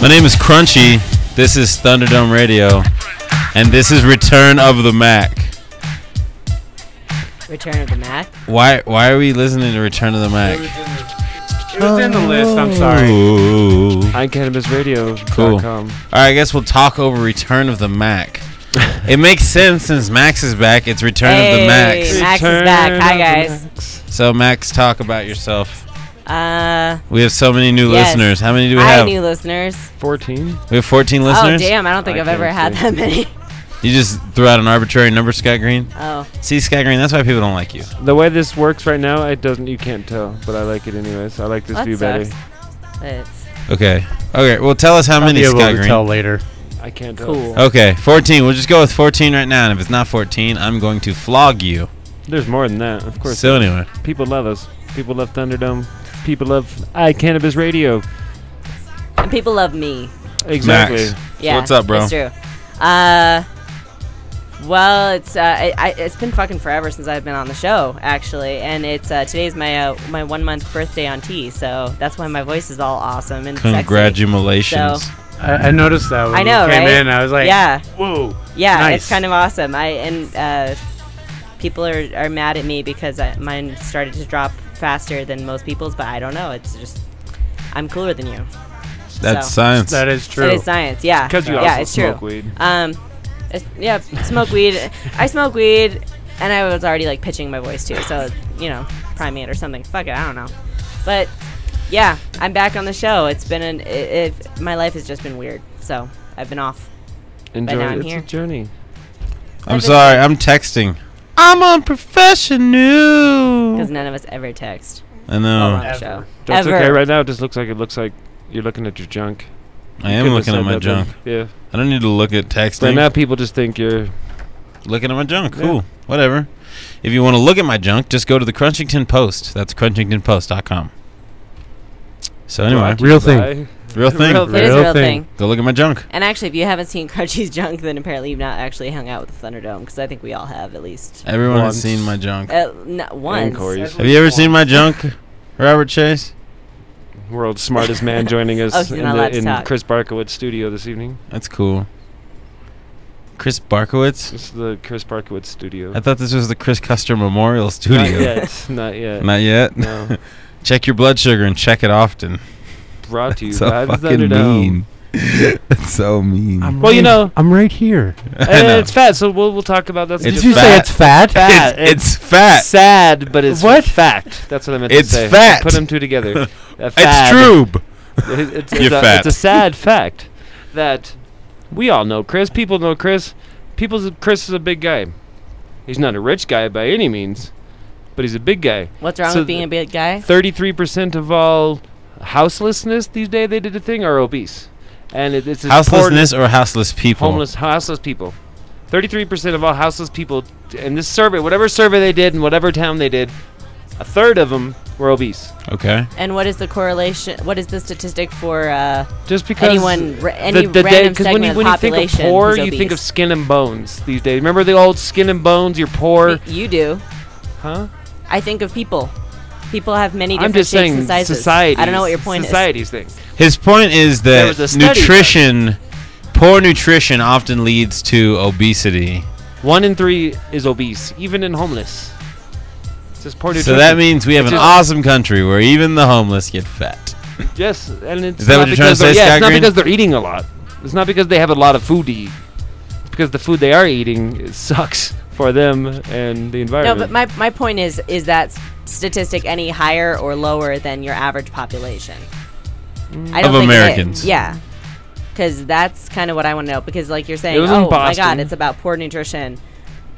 My name is Crunchy. This is Thunderdome Radio, and this is Return of the Mac. Return of the Mac? Why are we listening to Return of the Mac? It was in the list. I'm sorry. iCannabisRadio.com. Cool. All right, I guess we'll talk over Return of the Mac. It makes sense since Max is back. It's Return of the Max. Max is back. Hi, guys. So, Max, talk about yourself. We have so many new listeners. How many do we I have? have new listeners. 14. We have 14 listeners? Oh, damn. I don't think I've ever had that many. You just threw out an arbitrary number, Scott Green? Oh. See, Scott Green, that's why people don't like you. The way this works right now, you can't tell, but I like it anyways. I like this view better. Okay. Okay, well, tell us how many, Scott Green. Tell later. I can't tell. Cool. Okay, 14. We'll just go with 14 right now, and if it's not 14, I'm going to flog you. There's more than that, of course. So anyway. People love us. People love Thunderdome. People love iCannabis Radio. And people love me. Exactly. Max. Yeah. So what's up, bro? It's true. Well, it's been fucking forever since I've been on the show, actually, and it's today's my 1 month birthday on T, so that's why my voice is all awesome and Congratulations. sexy. So, I noticed that when I know, you came right? in. I was like, yeah, whoa. yeah, nice. It's kind of awesome. People are mad at me because mine started to drop faster than most people's, but I don't know. It's just I'm cooler than you. That's so. science. That is true. It is science. Yeah. Because you yeah, also it's smoke true. weed. Yeah, smoke weed. I smoke weed, and I was already like pitching my voice too. So primate or something. Fuck it, I don't know. But yeah, I'm back on the show. It's been my life has just been weird. So I've been off. Enjoy. now I'm It's here. a journey. I'm sorry. I'm texting. I'm unprofessional. Because none of us ever text. I know. On the show. That's Ever. okay. Right now, it just looks like you're looking at your junk. I am looking at my junk. Yeah. I don't need to look at texting. Right now, people just think you're looking at my junk. Cool. Whatever. If you want to look at my junk, just go to the Crunchington Post. That's crunchingtonpost.com. So anyway, Real thing. Real thing. It is a real thing. Go look at my junk. And actually, if you haven't seen Crunchy's junk, then apparently you've not actually hung out with the Thunderdome, because I think we all have at least. Everyone Once. has seen my junk. Once. Corey's. Have you ever seen my junk, Robert Chase? World's smartest man joining us Oh, he's not allowed to in talk. Chris Barkowitz's studio this evening. That's cool. Chris Barkowitz? This is the Chris Barkowitz studio. I thought this was the Chris Custer Memorial Studio. Not yet. Not yet. Not yet? No. Check your blood sugar and check it often. Brought to you So by the fucking Thunderdome. mean. That's so mean. I'm right here. It's fat, so we'll talk about that. It's Did you fat. say it's fat? Fat. It's fat. Sad, but it's What? fact. That's what I meant It's to say. fat. Put them two together. It's true. It's You're fat. It's a sad fact that we all know Chris. People know Chris. Chris is a big guy. He's not a rich guy by any means, but he's a big guy. What's wrong with being a big guy? 33% of all houselessness these days, they did a thing, are obese. And it's Houselessness or houseless people? houseless people. 33% of all houseless people in this survey, whatever survey they did in whatever town they did, a third of them were obese. Okay. And what is the correlation? What is the statistic for Just because any random segment of the when you think of population poor, who's you think of obese? skin and bones these days. Remember the old skin and bones? You're poor. You do. Huh? I think of people. People have many I'm different just shapes saying and sizes. society. I don't know what your point Society's thing. His point is There was that a study nutrition, poor nutrition often leads to obesity. 1 in 3 is obese, even in homeless. It's just poor nutrition. So that means we have It's an just- awesome country where even the homeless get fat. Yes, and it's Is that not what you're trying to because they're- say, yeah, Scott it's not Green? because they're eating a lot. It's not because they have a lot of food to eat. It's because the food they are eating sucks for them and the No, environment. but my point is that statistic any higher or lower than your average population? I don't Of think Americans. Yeah. Because that's kind of what I want to know. Because like you're saying, It was in oh my Boston. God, it's about poor nutrition.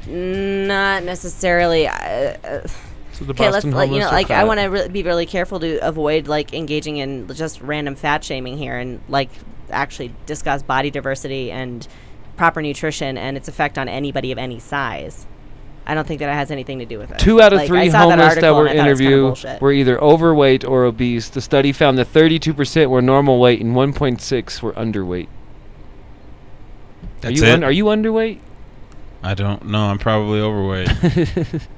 Not necessarily. So the Okay, let's Boston like homeless are I fat. want to be really careful to avoid like engaging in just random fat shaming here and like actually discuss body diversity and proper nutrition and its effect on anybody of any size. I don't think that it has anything to do with it. 2 out of Like, 3 I saw homeless that article were and I thought it was kinda interviewed bullshit. were either overweight or obese. The study found that 32% were normal weight and 1.6 were underweight. That's Are you underweight? I don't know. I'm probably overweight.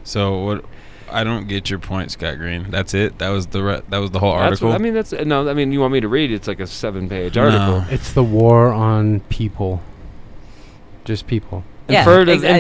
So what? I don't get your point, Scott Green. That's it. That was the whole That's article. what, I mean, that's no. I mean, you want me to read? It's like a 7-page article. No. It's the war on people. Just people. Yeah, In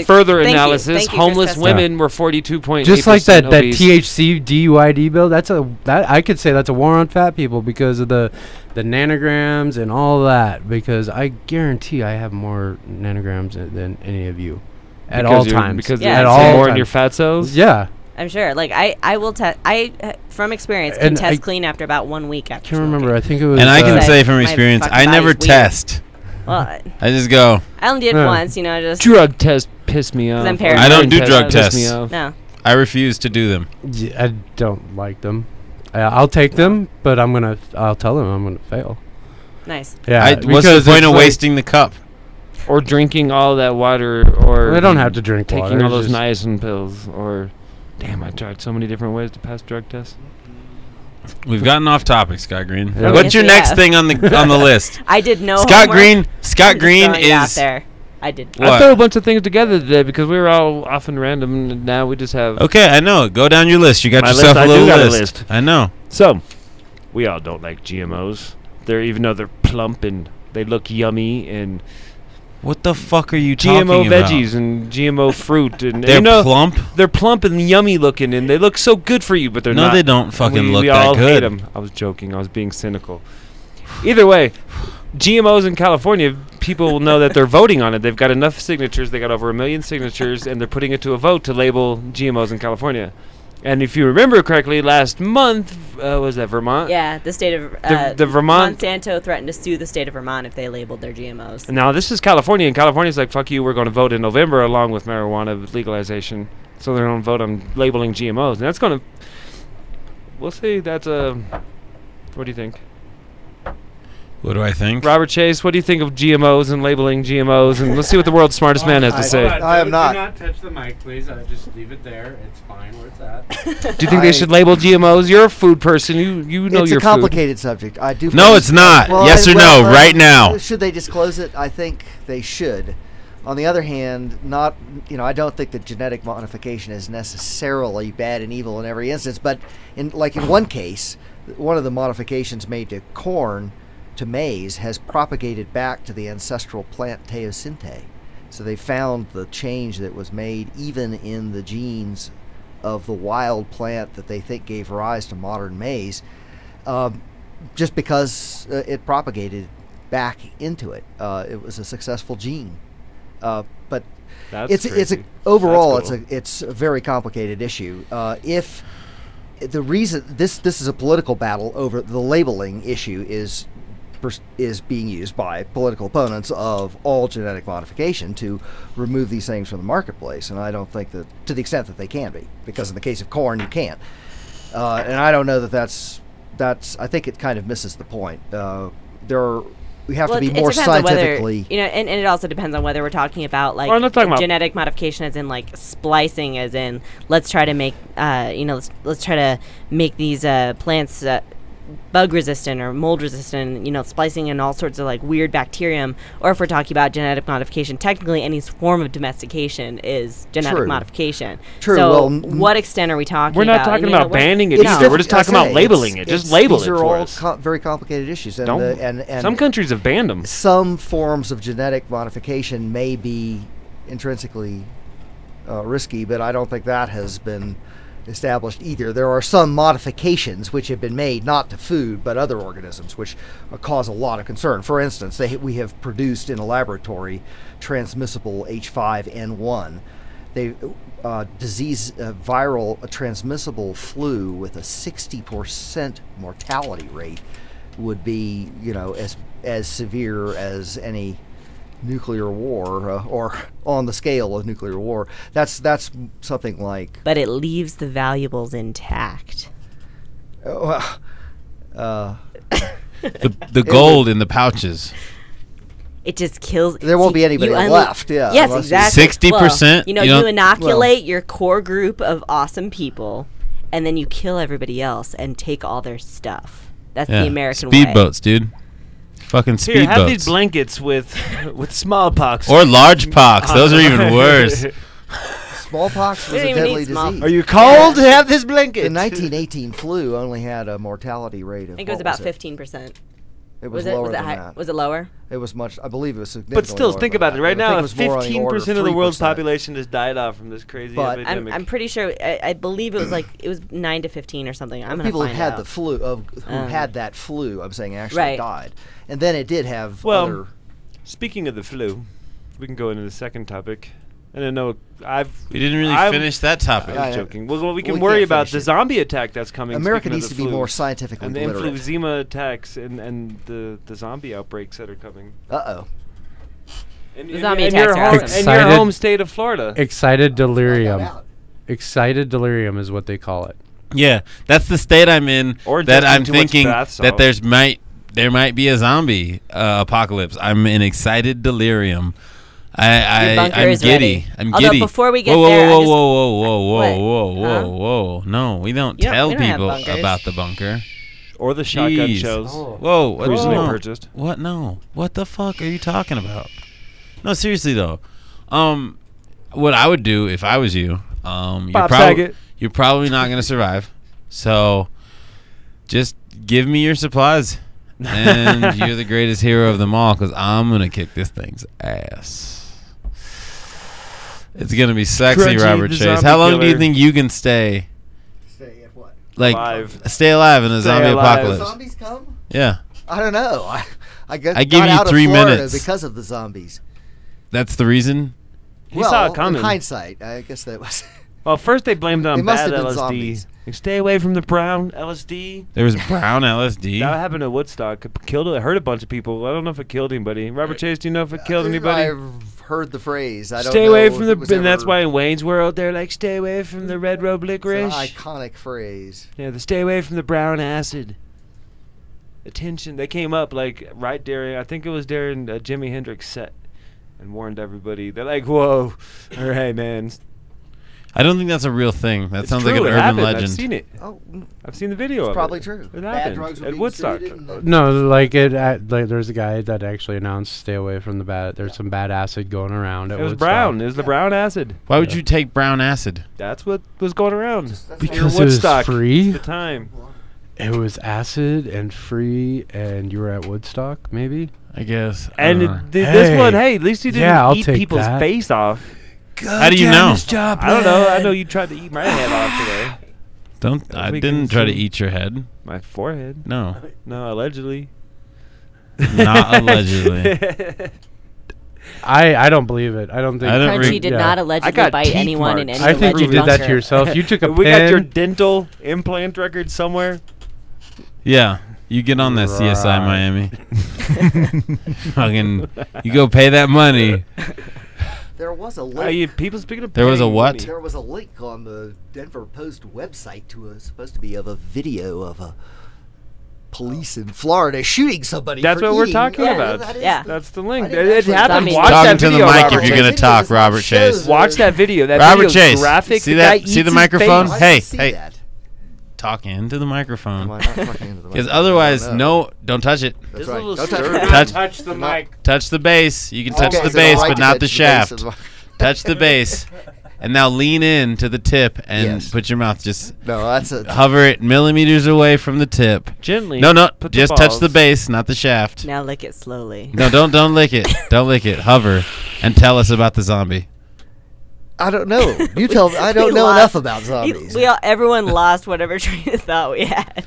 further Thank you. analysis, Thank you, homeless Chris women were 42.8%. Just like that obese. THC DUID bill. That I could say that's a war on fat people because of the nanograms and all that. Because I guarantee I have more nanograms than any of you at all times. Because Yeah, at so all more times. in your fat cells. Yeah. I'm sure. Like I will test. From experience can And test I clean after about 1 week after. I can't remember. I think it was. And I can Say say from my experience, fucking I never body's weird. test. Well, I just go. I only did Yeah. once. Just Drug test pissed me off. I'm Or paranoid. I don't urine do test drug pissed me tests. off. no. I refuse to do them. I don't like them. I'll take them, but I'll tell them I'm gonna fail. Nice. Yeah. What's the because point it's of like- wasting the cup? Or drinking all that water, or I don't have to drink taking water. all those just- niacin pills, or damn, I tried so many different ways to pass drug tests. We've gotten off topic, Scott Green. Yeah. What's Yes, your we next have. thing on the list? I did no. Scott homework. Green. Scott I'm just Green throwing it out is. there. I did. What? I threw a bunch of things together today because we were all off and random, and now we just have. Okay, I know. Go down your list. You got My yourself list, I a do little got a list. list. I know. So, we all don't like GMOs. Even though they're plump and they look yummy, and What the fuck are you GMO talking about? veggies and GMO fruit, and They're plump. They're plump and yummy looking, and they look so good for you, but they're No, not. they don't fucking we, look we that all good. Hate 'em. I was joking. I was being cynical. Either way, GMOs in California, people will know that they're voting on it. They've got enough signatures. They got over 1 million signatures, and they're putting it to a vote to label GMOs in California. And if you remember correctly, last month, was that Vermont? Yeah, the state of The Vermont- Monsanto threatened to sue the state of Vermont if they labeled their GMOs. Now, this is California, and California's like, fuck you, we're going to vote in November along with marijuana legalization. So they're going to vote on labeling GMOs. And that's going to... We'll see. That's a... What do you think? What do I think? Robert Chase, what do you think of GMOs and labeling GMOs? And let's see what the world's smartest man has to say. I am not. Do not touch the mic, please. Just leave it there. It's fine where it's at. Do you think they should label GMOs? You're a food person. You know It's your a complicated subject. I do. No, it's not. Yes or no, right now. Should they disclose it? I think they should. On the other hand, I don't think that genetic modification is necessarily bad and evil in every instance. But in one case, one of the modifications made to corn, to maize, has propagated back to the ancestral plant teosinte. So they found the change that was made even in the genes of the wild plant that they think gave rise to modern maize, just because it propagated back into it. It was a successful gene. But That's it's crazy. overall That's cool. it's a very complicated issue. If the reason this is a political battle over the labeling issue is being used by political opponents of all genetic modification to remove these things from the marketplace, and I don't think that, to the extent that they can be, because in the case of corn you can't, and I don't know that that's I think it kind of misses the point. We have to be more scientifically. And it also depends on whether we're talking about Well, I'm not talking about- genetic modification, as in like splicing, as in let's try to make let's try to make these plants bug resistant or mold resistant, splicing in all sorts of like weird bacterium, or if we're talking about genetic modification, technically any form of domestication is genetic True. modification. True, So well, what extent are we talking We're not about? talking And, about banning it It's either. We're different- just talking I about say, labeling it. Just label it These are for all us. very complicated issues, and Don't- and Some countries have banned them. some forms of genetic modification may be intrinsically risky, but I don't think that has been established either. There are some modifications which have been made, not to food, but other organisms, which cause a lot of concern. For instance, we have produced in a laboratory transmissible H5N1. Viral transmissible flu with a 60% mortality rate would be, as severe as any nuclear war, or on the scale of nuclear war. That's something like. but it leaves the valuables intact. The gold in the pouches. It just kills. There won't be anybody left, yeah, Yes, unless you- exactly. 60%, Well, you you don't- inoculate your core group of awesome people, and then you kill everybody else and take all their stuff. That's the American way. Speedboats, dude. Fucking Here, have these speedboats. blankets with smallpox. Or large pox. Those are even worse. Smallpox was We a didn't even deadly need small- disease. Are you cold? Have this blanket. The 1918 flu only had a mortality rate of. I think it was what about it? 15%. It was Was it? lower Was it than high? that. Was it lower? It was much. I believe it was significantly. But still, lower think than about that. it. Right I think now, it was more on the order 15% of the world's 3%. population has died off from this crazy But- epidemic. I'm pretty sure. I believe it was like it was 9 to 15 or something. I'm gonna People who find had out. the flu, who had that flu, I'm saying actually Right. died, and then it did have Well, other. Speaking of the flu, we can go into the second topic. I don't know. We didn't really finish that topic. I was joking. Well, we can we worry can't about finish the it. zombie attack that's coming. America speaking of needs the to be flu. more scientifically And the literate. emphysema attacks and the zombie outbreaks that are coming. Uh-oh. And, The zombie and attacks your are home, out. and your Excited- home state of Florida. Excited delirium. Find out. Excited delirium is what they call it. Yeah, that's the state I'm in. Or that drinking I'm too much thinking bath that salt. there might be a zombie apocalypse. I'm in excited delirium. Your bunker I'm is giddy. ready. I'm Although giddy. before we get whoa, there, I whoa, just- whoa, whoa, whoa, whoa, What? whoa, Huh? whoa, whoa! No, we don't You don't- tell we don't have people bunkers. about the bunker. Or the shotgun Jeez. shells. Whoa! What, Recently no. purchased. What? No. What the fuck are you talking about? No, seriously though. What I would do if I was you, Bob Saget. you're probably not gonna survive. So, just give me your supplies, and you're the greatest hero of them all. Because I'm gonna kick this thing's ass. It's gonna be sexy, Grungy, Robert the Chase. zombie How long do you killer. think you can stay? Stay at what? Like, Alive. stay alive in a Stay zombie alive. apocalypse? Zombies come? Yeah, I don't know. I I give got you out 3 of Florida minutes. because of the zombies. that's the reason. He saw it coming. In hindsight, I guess that was. Well, first they blamed it on They must bad have been LSD. zombies. Like, stay away from the brown LSD. There was brown LSD. That happened at Woodstock. It killed. It hurt a bunch of people. I don't know if it killed anybody. Robert Chase, do you know if it killed anybody? I've heard the phrase. I don't Stay know away if from it the. was And that's ever- why in Wayne's World they're like, stay away from the red robe It's licorice. an iconic phrase. Yeah, the stay away from the brown acid. Attention. They came up like right during. I think it was during Jimi Hendrix set, and warned everybody. They're like, whoa, all right, man. I don't think that's a real thing. That It's sounds true, like an it urban happened. legend. I've seen it. Oh, I've seen the video of it. probably true. It Bad happened drugs were at being Woodstock. distributed and No, like there's a guy that actually announced stay away from the bad. There's some bad acid going around. At It was Woodstock. brown. It was the brown acid. Why would you take brown acid? That's what was going around. Because Near it was Woodstock free. at the time. It was acid and free, and you were at Woodstock, maybe. I guess. And Hey. this one, hey, at least you didn't Yeah, I'll eat take people's that. face off. How do you know? I don't know. I know you tried to eat my head off today. Don't. I We didn't can try to see- eat your head. My forehead. No, No, allegedly. not allegedly. I don't believe it. I don't think. I don't Crunchy re- did yeah. not I allegedly got bite teeth anyone in marks. any I think you alleged did that to bunker. yourself. You took a We got your pen. dental implant record somewhere. Yeah, you get on that CSI Right. Miami. Fucking, you go pay that money. there was a link. People speaking of There was a paying what? money. There was a link on the Denver Post website to a supposed to be of a video of a police in Florida shooting somebody. That's for what we're eating. talking Yeah, about. that is Yeah. the- That's the link. I didn't It actually- happened. Zombies. Watch Talking that to the video. mic Robert if you're Chase. gonna talk, Robert Chase. Watch that video. That Robert video's Chase, graphic. see The that? guy See eats the his microphone? face. I Hey, didn't see hey. that. Talk into the Am I microphone. not talking into the Because microphone? other No. no, don't touch it. That's This right. little Don't touch stir- it. Touch- Touch the mic. Touch the base. You can touch Okay, the so base, I like but to not touch the base shaft. of the- Touch the base, and now lean in to the tip and Yes. put your mouth. Just No, that's a. hover it millimeters away from the tip. Gently. No, put the just touch the balls. base, not the shaft. Now lick it slowly. No, don't lick it. Don't lick it. Hover, and tell us about the zombie. I don't know. You tell me. I don't We know lost- enough about zombies. Everyone lost whatever train of thought we had.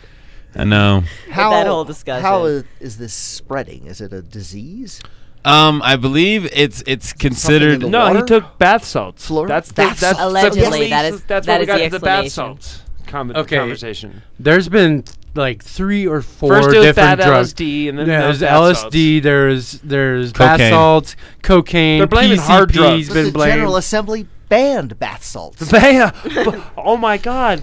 I know. that whole discussion. How is this spreading? Is it a disease? I believe it's considered. the No, he water? took bath salts. Florida? That's Bath that's salts. Allegedly, that's that where is we got the to the bath explanation. salts Okay. conversation. There's been like 3 or 4 First it was different bad drugs. LSD, and then Yeah, there there's was bath LSD. There's bath Cocaine. salts, cocaine. They're blaming PCP's hard drugs. But been the blamed. General Assembly banned bath salts. Bam! Oh my God!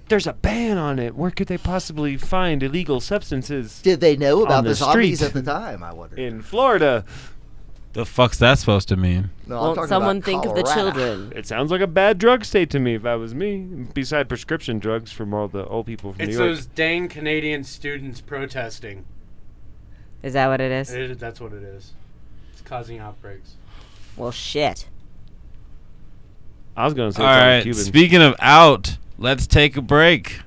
There's a ban on it. Where could they possibly find illegal substances? Did they know about On the the zombies street. at the time? I wonder. In Florida. The fuck's that supposed to mean? No, I'm Won't talking someone about think of the Colorado. children? It sounds like a bad drug state to me if that was me. Beside prescription drugs from all the old people from It's New York. those dang Canadian students protesting. Is that what it is? That's what it is. It's causing outbreaks. Well, shit. I was going to say All it's all right. Cuban. Speaking of out, let's take a break.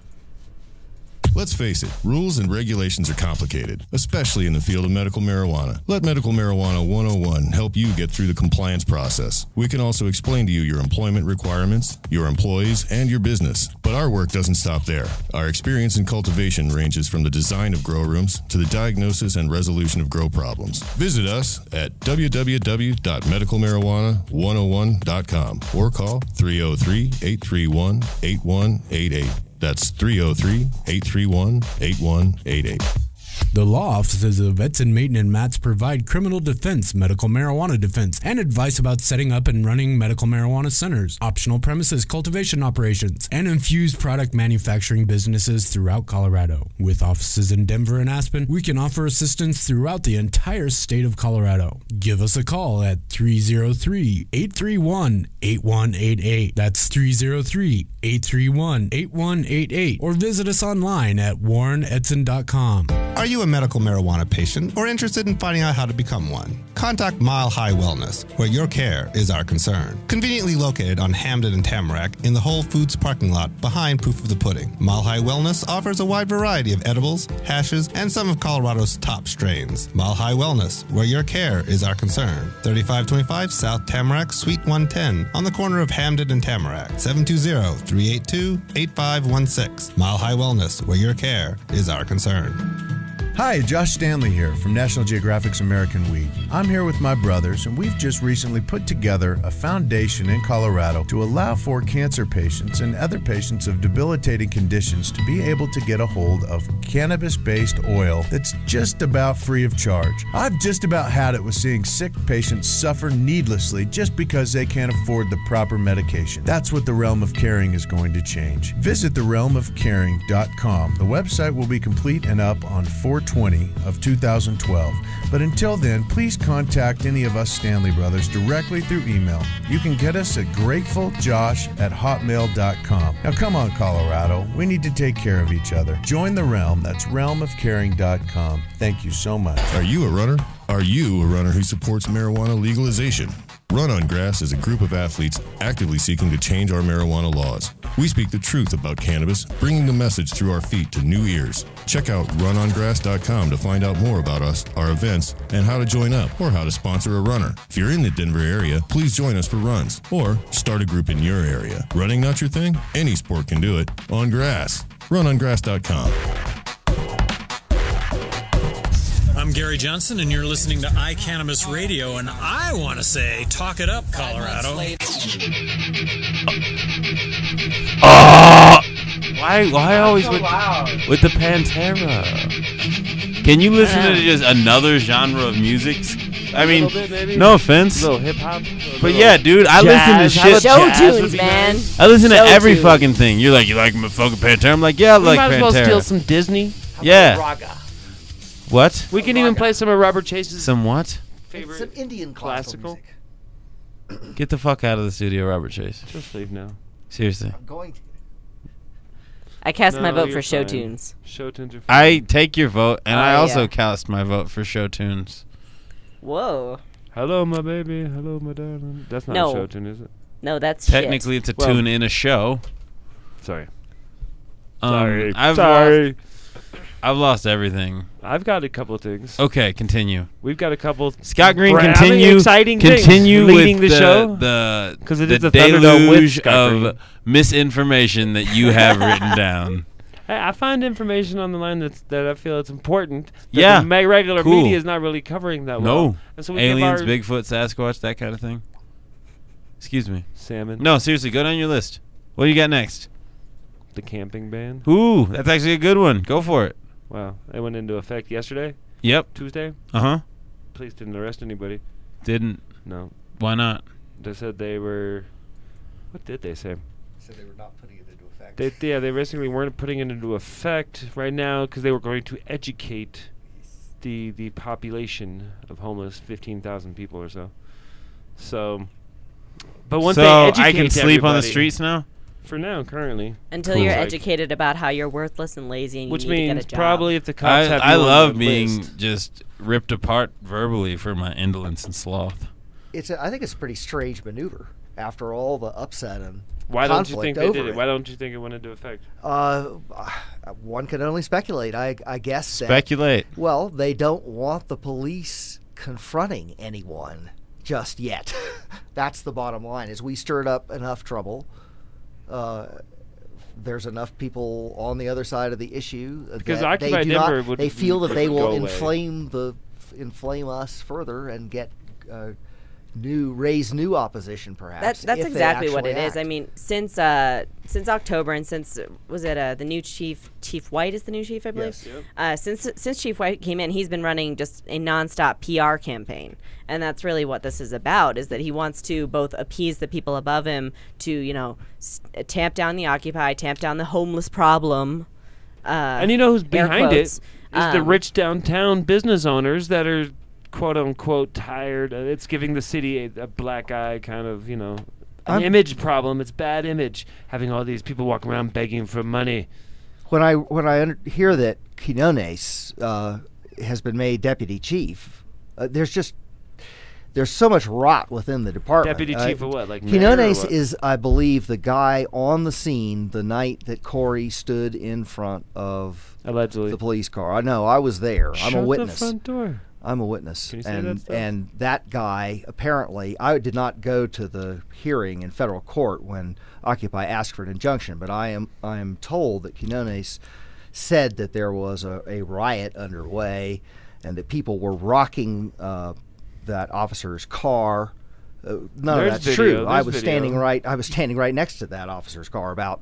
Let's face it, rules and regulations are complicated, especially in the field of medical marijuana. Let Medical Marijuana 101 help you get through the compliance process. We can also explain to you your employment requirements, your employees, and your business. But our work doesn't stop there. Our experience in cultivation ranges from the design of grow rooms to the diagnosis and resolution of grow problems. Visit us at www.medicalmarijuana101.com or call 303-831-8188. That's 303-831-8188. The law offices of Edson Maton and Matz provide criminal defense, medical marijuana defense, and advice about setting up and running medical marijuana centers, optional premises cultivation operations, and infused product manufacturing businesses throughout Colorado. With offices in Denver and Aspen, we can offer assistance throughout the entire state of Colorado. Give us a call at 303-831-8188. That's 303-831-8188. Or visit us online at warrenedson.com. Are you a medical marijuana patient or interested in finding out how to become one? Contact Mile High Wellness, where your care is our concern. Conveniently located on Hamden and Tamarack in the Whole Foods parking lot behind Proof of the Pudding. Mile High Wellness offers a wide variety of edibles, hashes, and some of Colorado's top strains. Mile High Wellness, where your care is our concern. 3525 South Tamarack, Suite 110, on the corner of Hamden and Tamarack. 720-382-8516. Mile High Wellness, where your care is our concern. Hi, Josh Stanley here from National Geographic's American Weed. I'm here with my brothers, and we've just recently put together a foundation in Colorado to allow for cancer patients and other patients of debilitating conditions to be able to get a hold of cannabis-based oil that's just about free of charge. I've just about had it with seeing sick patients suffer needlessly just because they can't afford the proper medication. That's what the Realm of Caring is going to change. Visit therealmofcaring.com. The website will be complete and up on 4/20 of 2012. But until then, please contact any of us Stanley brothers directly through email. You can get us at gratefuljosh@hotmail.com. Now come on, Colorado. We need to take care of each other. Join the Realm. That's realmofcaring.com. Thank you so much. Are you a runner? Are you a runner who supports marijuana legalization? Run on Grass is a group of athletes actively seeking to change our marijuana laws. We speak the truth about cannabis, bringing the message through our feet to new ears. Check out runongrass.com to find out more about us, our events, and how to join up or how to sponsor a runner. If you're in the Denver area, please join us for runs or start a group in your area. Running not your thing? Any sport can do it. On grass. Runongrass.com. I'm Gary Johnson, and you're listening to iCannabis Radio, and I want to say, talk it up, Colorado. Why always with the Pantera? Can you listen to just another genre of music? I mean, no offense. A little hip hop. But yeah, dude, I listen to shit. Show tunes, man. I listen to Show every tunes. fucking thing. You're like, you like my fucking Pantera? I'm like, yeah, I like might as well Pantera. steal some Disney. Yeah. Raga. What? We can even play some of Robert Chase's Some what? favorite Some Indian classical. music. Get the fuck out of the studio, Robert Chase. Just leave now. Seriously. I'm going to. I cast my No, vote you're for show fine. tunes. Show tunes are fine. I take your vote, and I also yeah. cast my vote for show tunes. Whoa. Hello, my baby. Hello, my darling. That's not No. a show tune, is it? No, that's Technically, it's a Well- tune in a show. Sorry. I've lost everything. I've got a couple of things. Okay, continue. We've got a couple. Scott Green, Brand- continue. exciting Continue things. Leading with the show? the 'Cause it the is the Thunderdome with deluge Scott Green. of misinformation that you have written down. Hey, I find information on the line that I feel it's important. That Yeah, the regular cool. media is not really covering that well. No. And so we Aliens, give our Bigfoot, Sasquatch, that kind of thing. Excuse me. salmon. No, seriously, go down your list. What do you got next? The camping ban. Ooh, that's actually a good one. Go for it. Wow, it went into effect yesterday, Yep. Tuesday. Uh-huh. Police didn't arrest anybody. Didn't. No, Why not? they said they were. What did they say? So they were not putting it into effect. They basically weren't putting it into effect right now because they were going to educate the population of homeless, 15,000 people or so. So, but once they So educate I can sleep on the everybody- streets now? for now, currently. Until Cool. you're Like- educated about how you're worthless and lazy and you Which need to get a means job. probably if the cops have you I on love the being list- just ripped apart verbally for my indolence and sloth. I think it's a pretty strange maneuver. after all the upset and Why don't you conflict think they did over it? Why don't you think it went into effect? One can only speculate. I guess Speculate. Well, they don't want the police confronting anyone just yet. That's the bottom line. Is we stirred up enough trouble. There's enough people on the other side of the issue Because that Occupy Denver would they feel that they will go away. inflame us further and get raise new opposition, perhaps. That's if they exactly what actually it is. act. I mean, since October and since the new Chief White is the new chief, I believe. Yes. Since Chief White came in, he's been running just a nonstop PR campaign, and that's really what this is about. Is that he wants to both appease the people above him to tamp down the Occupy, tamp down the homeless problem. And you know who's behind it? quotes. Is the rich downtown business owners that are quote unquote tired. It's giving the city a black eye kind of, an image problem. It's bad image having all these people walking around begging for money. When I hear that Quinones has been made deputy chief, there's so much rot within the department. Deputy chief of what? Like Quinones mayor or what? is, I believe, the guy on the scene the night that Corey stood in front of allegedly the police car. I know, I was there. I'm a witness. The front door. I'm a witness. Can you say that stuff? And that guy, apparently, I did not go to the hearing in federal court when Occupy asked for an injunction, but I am told that Quinones said that there was a riot underway and that people were rocking that officer's car. None of that's true. I was standing right next to that officer's car, about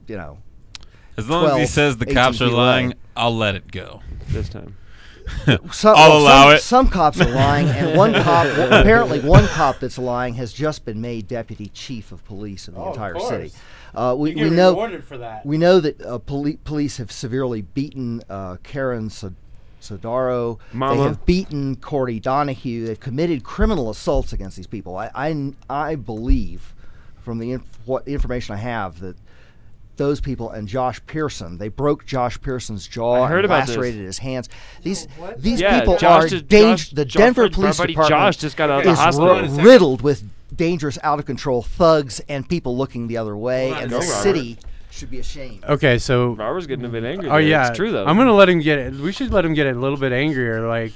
As long as he says the cops are lying, I'll let it go this time. I'll allow it. Some cops are lying, and apparently one cop that's lying has just been made deputy chief of police in the entire city. We know for that. We know that police have severely beaten Karen Sodaro. Mama. They have beaten Corey Donahue. They've committed criminal assaults against these people. I believe, from what information I have, that those people and Josh Pearson, they broke Josh Pearson's jaw and lacerated his hands. These people are dangerous. The Denver Police Department Josh just got out of the hospital. is riddled with dangerous, out of control thugs and people looking the other way, and the city should be ashamed. Okay, so Robert's getting a bit angry. Oh yeah, it's true though. I'm gonna let him get it. We should let him get it a little bit angrier. Like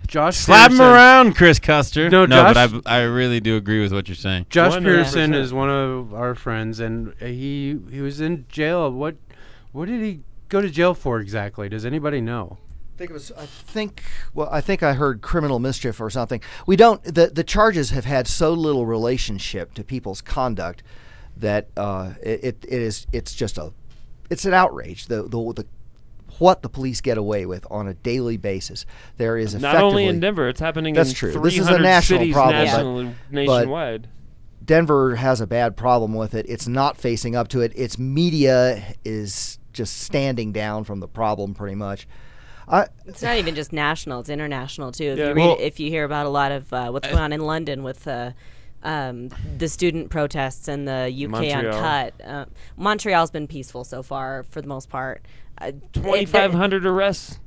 Josh, slap him around, Chris Custer. No, Josh, but I really do agree with what you're saying. Josh Pearson is one of our friends, and he was in jail. What did he go to jail for exactly? Does anybody know? I think I heard criminal mischief or something. We don't. The charges have had so little relationship to people's conduct that it's an outrage. What the police get away with on a daily basis. There is not only in Denver, it's happening in 300 This is a national cities problem, nationwide. But Denver has a bad problem with it. It's not facing up to it. Its media is just standing down from the problem pretty much. It's not even just national; it's international too. If you hear about a lot of what's going on in London with the student protests and the UK Montreal. Uncut, Montreal's been peaceful so far for the most part. 2,500 arrests.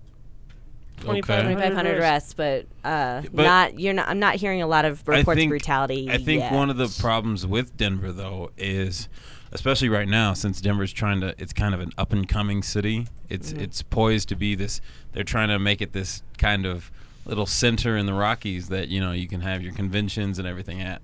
2,500 arrests, but I'm not hearing a lot of reports of brutality. I think yet. one of the problems with Denver though is, especially right now, since Denver's it's kind of an up and coming city. It's poised to be this. They're trying to make it this kind of little center in the Rockies that you can have your conventions and everything at,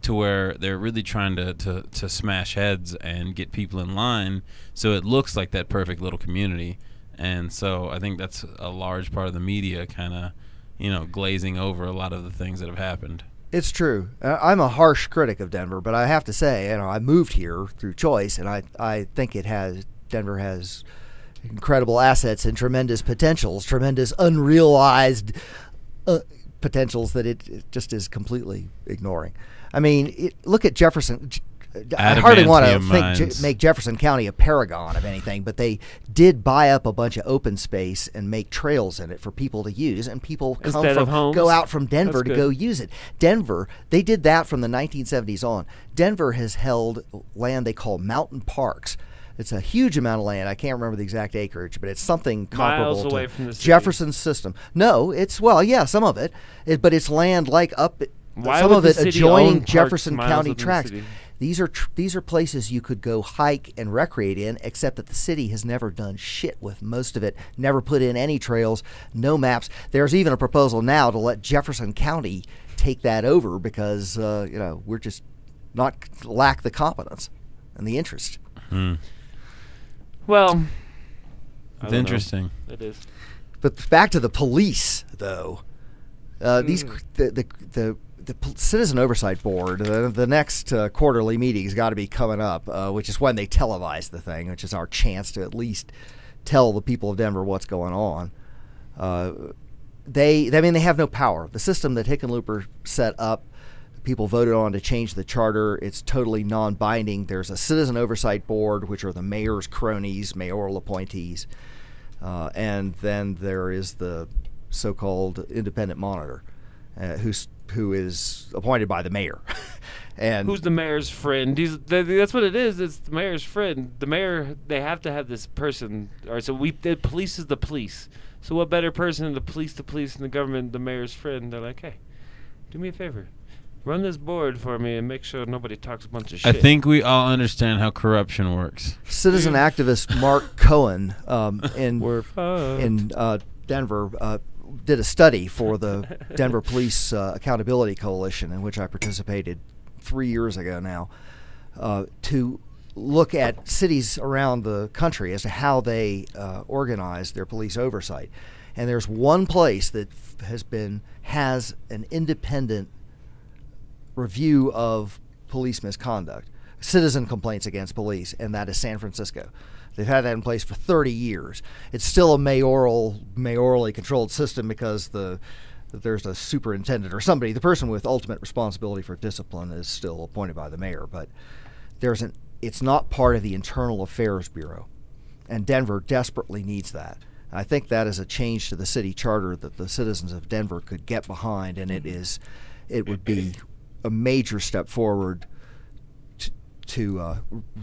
to where they're really trying to smash heads and get people in line so it looks like that perfect little community. And so I think that's a large part of the media kind of glazing over a lot of the things that have happened. It's true. I'm a harsh critic of Denver, but I have to say, I moved here through choice, and I think Denver has incredible assets and tremendous potentials, tremendous unrealized potentials that it just is completely ignoring. I mean, look at Jefferson. I hardly want to make Jefferson County a paragon of anything, but they did buy up a bunch of open space and make trails in it for people to use, and people go out from Denver to go use it. Denver, they did that from the 1970s on. Denver has held land they call mountain parks. It's a huge amount of land. I can't remember the exact acreage, but it's something comparable miles away to from the city. Jefferson's system. No, some of it, but it's land like up. Why some would of the it city adjoining own Jefferson parks County miles tracts. within These are places you could go hike and recreate in, except that the city has never done shit with most of it, never put in any trails, no maps. There's even a proposal now to let Jefferson County take that over because, we're just lack the competence and the interest. Well, it's interesting. It is. But back to the police, though. The Citizen Oversight Board, the next quarterly meeting has got to be coming up, which is when they televise the thing, which is our chance to at least tell the people of Denver what's going on. They have no power. The system that Hickenlooper set up, people voted on to change the charter. It's totally non-binding. There's a Citizen Oversight Board, which are the mayor's cronies, mayoral appointees, and then there is the so-called independent monitor, who is appointed by the mayor. And who's the mayor's friend? That's what it is. It's the mayor's friend. The mayor, they have to have this person. All right, so the police is the police. So what better person than the police, and the government, the mayor's friend? They're like, hey, do me a favor. Run this board for me and make sure nobody talks a bunch of shit. I think we all understand how corruption works. Citizen activist Mark Cohen in Denver did a study for the Denver Police Accountability Coalition, in which I participated 3 years ago now, to look at cities around the country as to how they organize their police oversight. And there's one place that has an independent review of police misconduct, citizen complaints against police, and that is San Francisco. They've had that in place for 30 years. It's still a mayorally controlled system because there's a superintendent or somebody. The person with ultimate responsibility for discipline is still appointed by the mayor, but it's not part of the Internal Affairs Bureau, and Denver desperately needs that. I think that is a change to the city charter that the citizens of Denver could get behind, and it would be a major step forward to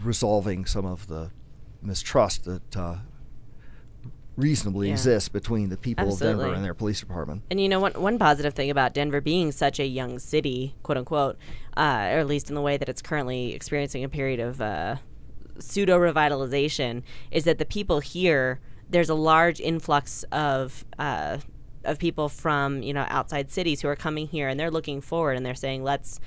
resolving some of the mistrust that reasonably exists between the people of Denver and their police department. And one positive thing about Denver being such a young city, quote unquote, or at least in the way that it's currently experiencing a period of pseudo revitalization, is that the people here, there's a large influx of people from outside cities who are coming here, and they're looking forward and they're saying, let's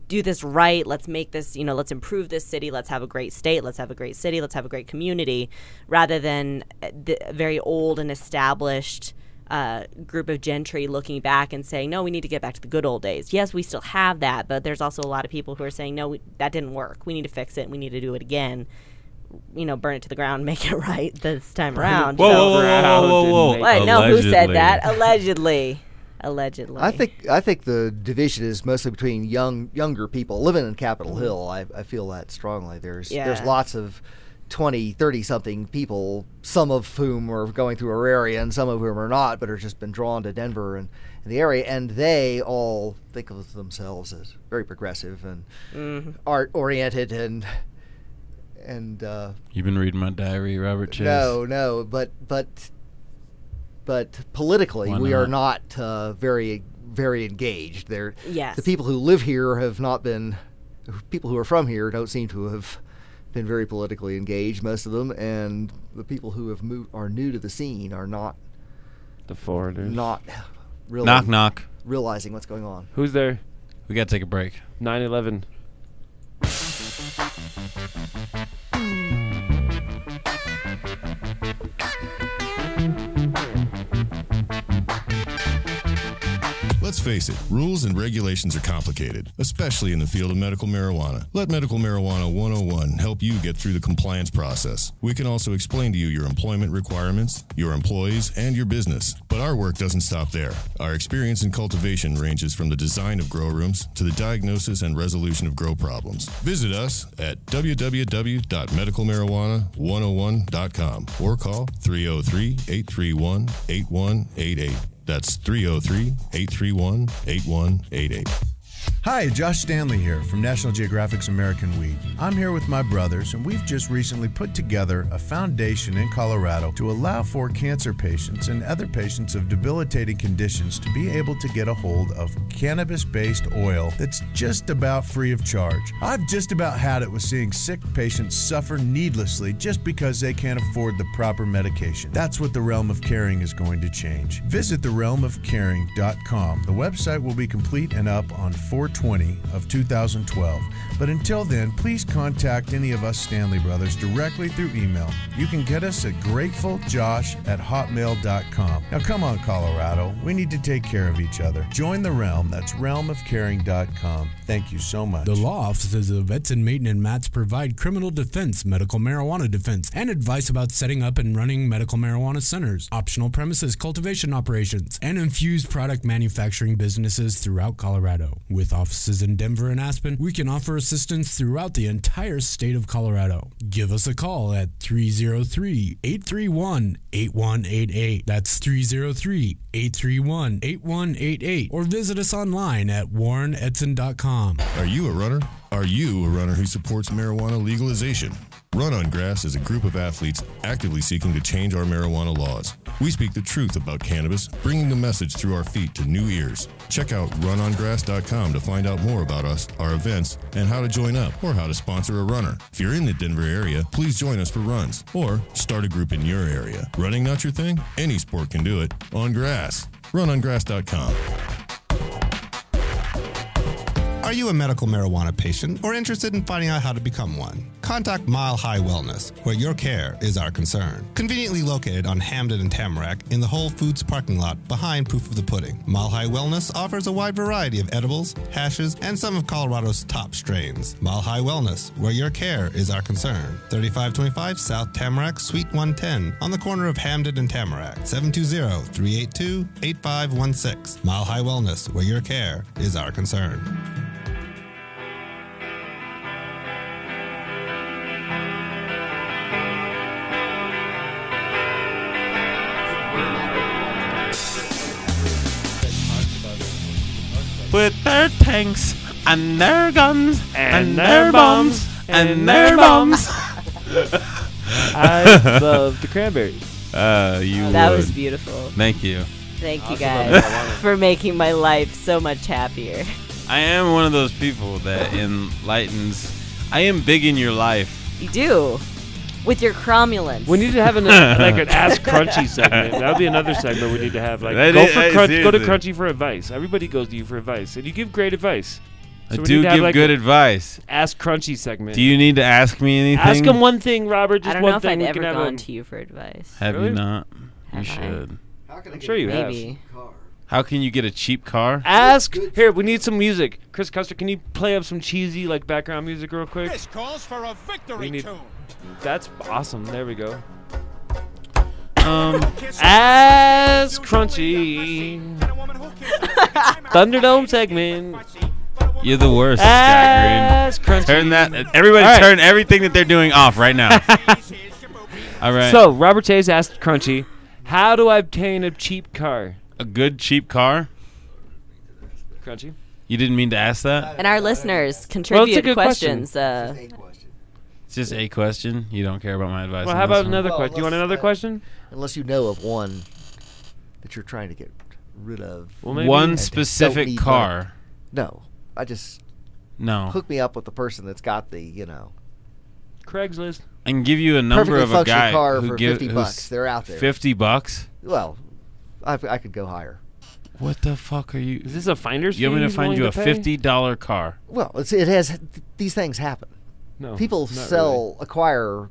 do this right, let's make this, let's improve this city, let's have a great state, let's have a great city, let's have a great community, rather than the very old and established group of gentry looking back and saying, no, we need to get back to the good old days. Yes, we still have that, but there's also a lot of people who are saying, no, that didn't work, we need to fix it, we need to do it again, burn it to the ground, make it right this time around. Whoa. What? No, who said that? Allegedly. I think the division is mostly between younger people living in Capitol Hill. I feel that strongly. There's lots of 20, 30-something people, some of whom are going through Auraria and some of whom are not, but have just been drawn to Denver and the area, and they all think of themselves as very progressive and art-oriented and you've been reading my diary, Robert Chase? No, but politically we are not very, very engaged. The people who live here have not been. People who are from here don't seem to have been very politically engaged, most of them, and the people who have are new to the scene are not. The foreigners. Not really. Knock knock. Realizing what's going on. Who's there? We gotta take a break. 9/11. Let's face it, rules and regulations are complicated, especially in the field of medical marijuana. Let Medical Marijuana 101 help you get through the compliance process. We can also explain to you your employment requirements, your employees, and your business. But our work doesn't stop there. Our experience in cultivation ranges from the design of grow rooms to the diagnosis and resolution of grow problems. Visit us at www.medicalmarijuana101.com or call 303-831-8188. That's 303-831-8188. Hi, Josh Stanley here from National Geographic's American Weed. I'm here with my brothers, and we've just recently put together a foundation in Colorado to allow for cancer patients and other patients of debilitating conditions to be able to get a hold of cannabis-based oil that's just about free of charge. I've just about had it with seeing sick patients suffer needlessly just because they can't afford the proper medication. That's what the Realm of Caring is going to change. Visit therealmofcaring.com. The website will be complete and up on 4/20 of 2012. But until then, please contact any of us Stanley brothers directly through email. You can get us at gratefuljosh@hotmail.com. Now come on, Colorado. We need to take care of each other. Join the Realm. That's realmofcaring.com. Thank you so much. The law offices of Edson, Maton, and Matz provide criminal defense, medical marijuana defense, and advice about setting up and running medical marijuana centers, optional premises cultivation operations, and infused product manufacturing businesses throughout Colorado. With offices in Denver and Aspen, we can offer assistance throughout the entire state of Colorado. Give us a call at 303-831-8188. That's 303-831-8188. Or visit us online at warrenedson.com. Are you a runner? Are you a runner who supports marijuana legalization? Run on Grass is a group of athletes actively seeking to change our marijuana laws. We speak the truth about cannabis, bringing the message through our feet to new ears. Check out runongrass.com to find out more about us, our events, and how to join up or how to sponsor a runner. If you're in the Denver area, please join us for runs or start a group in your area. Running not your thing? Any sport can do it. On grass. Runongrass.com. Are you a medical marijuana patient or interested in finding out how to become one? Contact Mile High Wellness, where your care is our concern. Conveniently located on Hamden and Tamarack in the Whole Foods parking lot behind Proof of the Pudding. Mile High Wellness offers a wide variety of edibles, hashes, and some of Colorado's top strains. Mile High Wellness, where your care is our concern. 3525 South Tamarack, Suite 110, on the corner of Hamden and Tamarack. 720-382-8516. Mile High Wellness, where your care is our concern. With their tanks and their guns and their bombs and their bombs. I love the cranberries. That was beautiful. Thank you. Thank you guys for making my life so much happier. I am one of those people that enlightens. I am big in your life. You do. With your cromulence. We need to have an Ask Crunchy segment. That would be another segment we need to have. Like, go to Crunchy for advice. Everybody goes to you for advice, and you give great advice. So I do give good advice. Ask Crunchy segment. Do you need to ask me anything? Ask him one thing, Robert. Just I don't one know if thing. I've ever gone to you for advice. Have Really? you not? Have You I? should. I'm sure you have. Maybe. How can you get a cheap car? Ask. Here, we need some music. Chris Custer, can you play up some cheesy background music real quick? This calls for a victory tune. That's awesome. There we go. Ask Crunchy. Thunderdome segment. You're the worst, Ask Scott Crunchy. Green. Turn that. Everybody, turn everything that they're doing off right now. All right. So Robert Chase asked Crunchy, "How do I obtain a cheap car?" A good cheap car? Crunchy. You didn't mean to ask that? And our listeners contribute good questions. It's just a question. You don't care about my advice. Well, on how this about one? another question? You want another question? Unless you know of one that you're trying to get rid of. Well, maybe One and specific don't need car. money. No. I just No. hook me up with the person that's got the, Craigslist. I can give you a number perfectly of a functional guy car who for give, $50. who's They're out there. $50? Well, I could go higher. What the fuck are you? Is this a finder's fee? You want me to he's find you a willing to pay? $50 car? Well, it has these things happen. No. People not acquire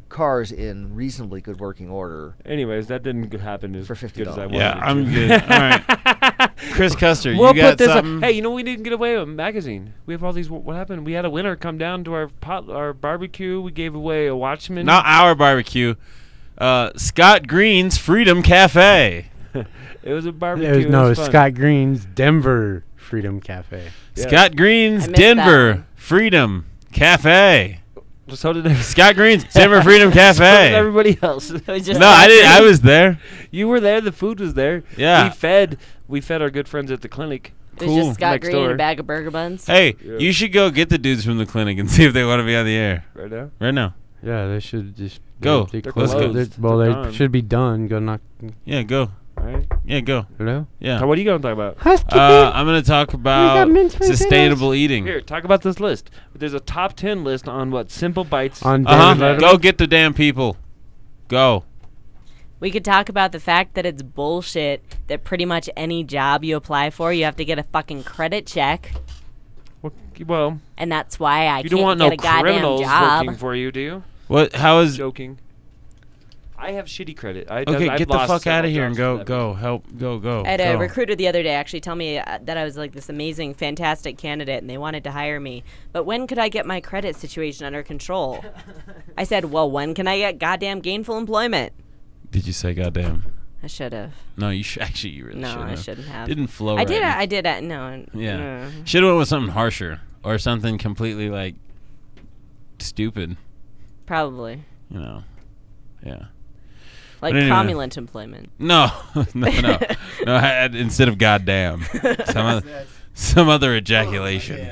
cars in reasonably good working order. Really. Anyways, that didn't happen as For $50. good as I wanted Yeah, it I'm to. good. All right. Chris Custer, We'll you got put this something? Hey, you know we didn't get away with a magazine. We have all these. What happened? We had a winner come down to our barbecue. We gave away a Watchman. Not our barbecue. Scott Green's Freedom Cafe. It was a barbecue. There's It no was fun. Scott Green's Denver Freedom Cafe. Yeah. Scott Green's I missed that Denver one. Freedom Cafe. So did Scott Green's Denver Freedom so did Cafe. everybody else. It was just No, I didn't. I was there. You were there. The food was there. Yeah. We fed our good friends at the clinic. It was just Scott Next Green and door. a bag of burger buns. Hey, Yeah. you should go get the dudes from the clinic and see if they want to be on the air Right now? right now. Yeah, they should just Go. They They're close- closed. they- well, They're they gone. should be done. Go knock. Yeah, go. All right. Yeah, go. Hello. Yeah. So what are you going to talk about? I'm going to talk about sustainable eating. Here, talk about this list. There's a top 10 list on what Simple Bites. On David Letterman? Go get the damn people. Go. We could talk about the fact that it's bullshit that pretty much any job you apply for, you have to get a fucking credit check. Well, And that's why I you can't don't want get no a goddamn criminals job. working for you, do you? What? How is? Joking. I have shitty credit. Okay, I've get the lost fuck out several of here and jobs go. for that Go. Help. Go. I had a go. recruiter the other day actually tell me that I was like this amazing, fantastic candidate and they wanted to hire me. But when could I get my credit situation under control? I said, well, when can I get goddamn gainful employment? Did you say goddamn? I should have. No, you should. Actually, you really No, shouldn't. I shouldn't have. Didn't flow. I did. right. I did. No. Yeah. Should have went with something harsher or something completely like stupid. Probably. You know. Yeah. Like But anyway. cromulent employment. No. No. Instead of goddamn, some other ejaculation.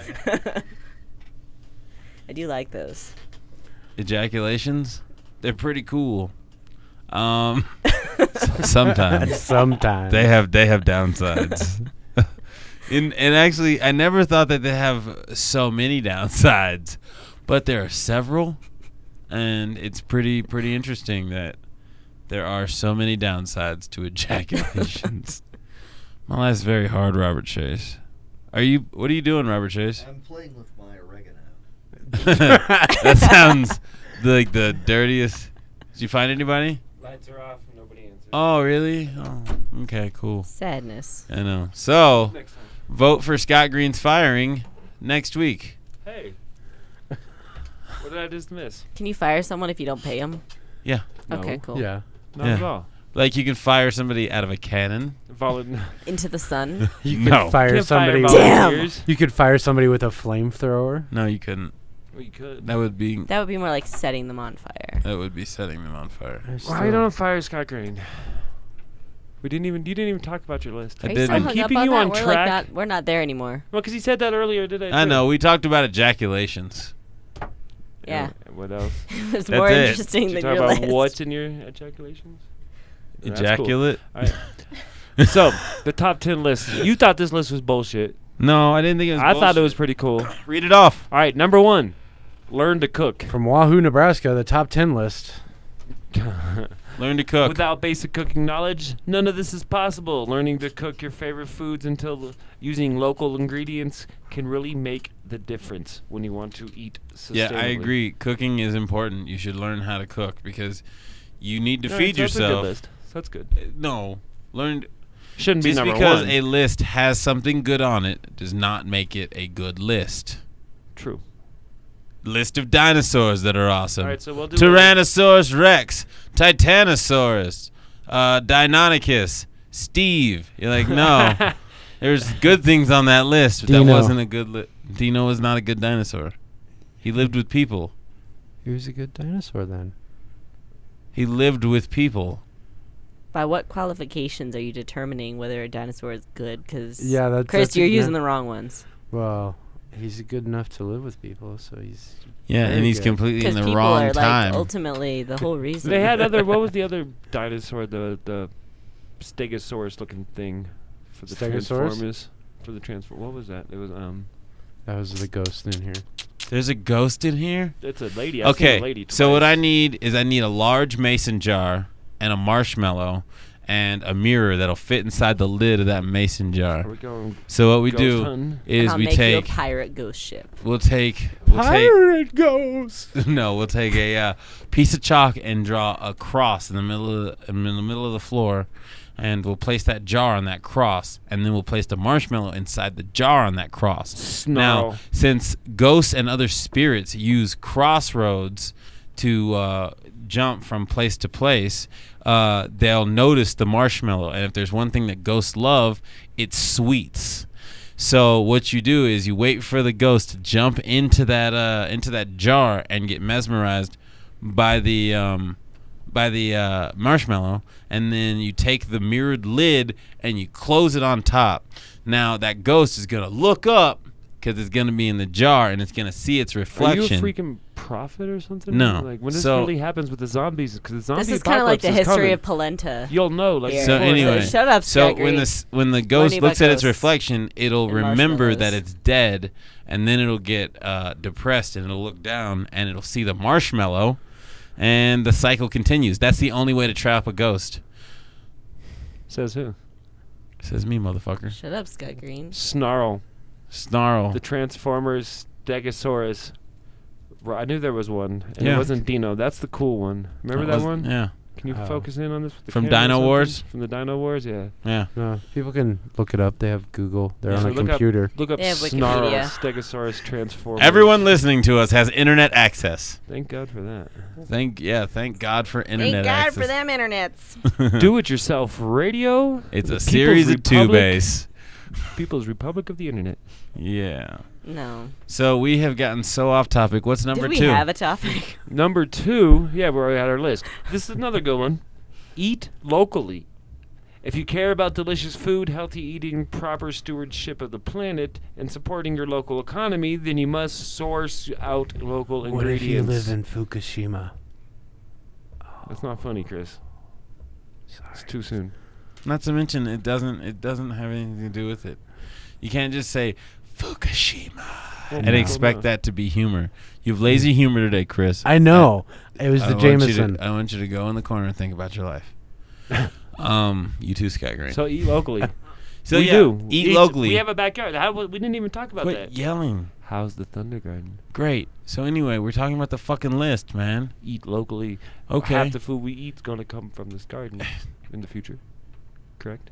I do like those. Ejaculations, they're pretty cool. Sometimes Sometimes they have downsides. And actually, I never thought that they have so many downsides, but there are several, and it's pretty interesting that there are so many downsides to ejaculations. My life's very hard, Robert Chase. What are you doing, Robert Chase? I'm playing with my oregano. That sounds like the dirtiest. Did you find anybody? Lights are off. Nobody answers. Oh, really? Oh, okay, cool. Sadness. I know. So, Next time. vote for Scott Green's firing next week. Hey. What did I just miss? Can you fire someone if you don't pay them? Yeah. Okay, No. cool. Yeah. Not Yeah. at all. Like you can fire somebody out of a cannon. Into the sun. You No. could fire Can't somebody. fire Damn. volunteers. You could fire somebody with a flamethrower. No, you couldn't. Well, you could. That would be That would be more like setting them on fire. setting them on fire. Why you don't fire Scott Green? You didn't even talk about your list. I Are you so didn't. hung Keeping up you that? on We're track. Like we're not there anymore. Well, because he said that earlier, did I? I know. We talked about ejaculations. Yeah. And what else? It's That's more it. interesting Did you than talk your about list. what's in your ejaculations? That's cool. Ejaculate? All right. So the top 10 list. You thought this list was bullshit. No, I didn't think it was I thought it was bullshit. pretty cool. Read it off. All right, number 1, learn to cook. From Wahoo, Nebraska, the top 10 list. Learn to cook. Without basic cooking knowledge, none of this is possible. Learning to cook your favorite foods using local ingredients can really make the difference when you want to eat sustainably. Yeah, I agree. Cooking is important. You should learn how to cook because you need to All feed right, so yourself. That's a good list. So that's good. No, learn. Shouldn't be Just number because 1. a list has something good on it does not make it a good list. True. List of dinosaurs that are awesome. All right, so we'll do Tyrannosaurus Rex, Titanosaurus, Deinonychus, Steve. You're like, no. There's good things on that list, but that Dino. wasn't a good list. Dino was not a good dinosaur. He lived with people. He was a good dinosaur then. He lived with people. By what qualifications are you determining whether a dinosaur is good? Because Yeah, that's Chris, that's you're yeah. using the wrong ones. Well, he's good enough to live with people, so he's Yeah, very and he's good. completely in Because the people wrong are time. like ultimately the whole reason. They had other. What was the other dinosaur? The Stegosaurus looking thing for the Stegosaurus? Transformers. For the transform. What was that? It was That was the ghost in here. There's a ghost in here? It's a lady. I've seen Okay, a lady so what twice. I need is a large mason jar and a marshmallow and a mirror that'll fit inside the lid of that mason jar. Are we going So what we ghost do hunting? is I'll we make you a take pirate ghost ship. we'll take ghost. no, we'll take a piece of chalk and draw a cross in the middle of the floor, and we'll place that jar on that cross, and then we'll place the marshmallow inside the jar on that cross. Snarl. Now, since ghosts and other spirits use crossroads to jump from place to place, they'll notice the marshmallow, and if there's one thing that ghosts love, it's sweets. So what you do is you wait for the ghost to jump into that jar and get mesmerized by the marshmallow, and then you take the mirrored lid and you close it on top. Now that ghost is gonna look up because it's gonna be in the jar and it's gonna see its reflection. Are you a freaking prophet or something? No. Like when this So- really happens with the zombies, because the zombie This is kind of like the apocalypse is history coming. of polenta. You'll know. Like Yeah. So anyway, Shut up, so Scott when Green. when the ghost Warning looks about at its ghosts reflection, it'll and remember that marshmallows. it's dead, and then it'll get depressed and it'll look down and it'll see the marshmallow, and the cycle continues. That's the only way to trap a ghost. Says who? Says me, motherfucker. Shut up, Scott Green. Snarl. Snarl. The Transformers Stegosaurus. I knew there was one, and Yeah. it wasn't Dino. That's the cool one. Remember that one? Yeah. Can you focus in on this? With the From camera or Dino something? Wars? From the Dino Wars, yeah. Yeah. No, people can look it up. They have Google. They're on a look computer. Up, look up They have Snarl, Wikipedia. Stegosaurus Transformers. Everyone listening to us has internet access. Thank God for that. Thank God for internet Thank God access. for them internets. Do-it-yourself radio. It's The a series of People's Republic- two-base. People's Republic of the Internet. Yeah. No. So we have gotten so off topic. What's number Did we 2? have a topic? Number 2, yeah, we're already at our list. This is another good one. Eat locally. If you care about delicious food, healthy eating, proper stewardship of the planet, and supporting your local economy, then you must source out local What if you ingredients. live in Fukushima? That's not funny, Chris. It's too soon. Not to mention it doesn't have anything to do with it. You can't just say Fukushima and expect that to be humor. You've lazy humor today, Chris. I know. It was I the want you to- Jameson. I want you to go in the corner and think about your life. You too, Sky Green. So eat locally. So we yeah, do. eat locally. We have a backyard. We didn't even talk about Quit that. yelling. How's the Thunder Garden? Great. So anyway, we're talking about the fucking list, man. Eat locally. Okay. Half the food we eat is going to come from this garden in the future. Correct?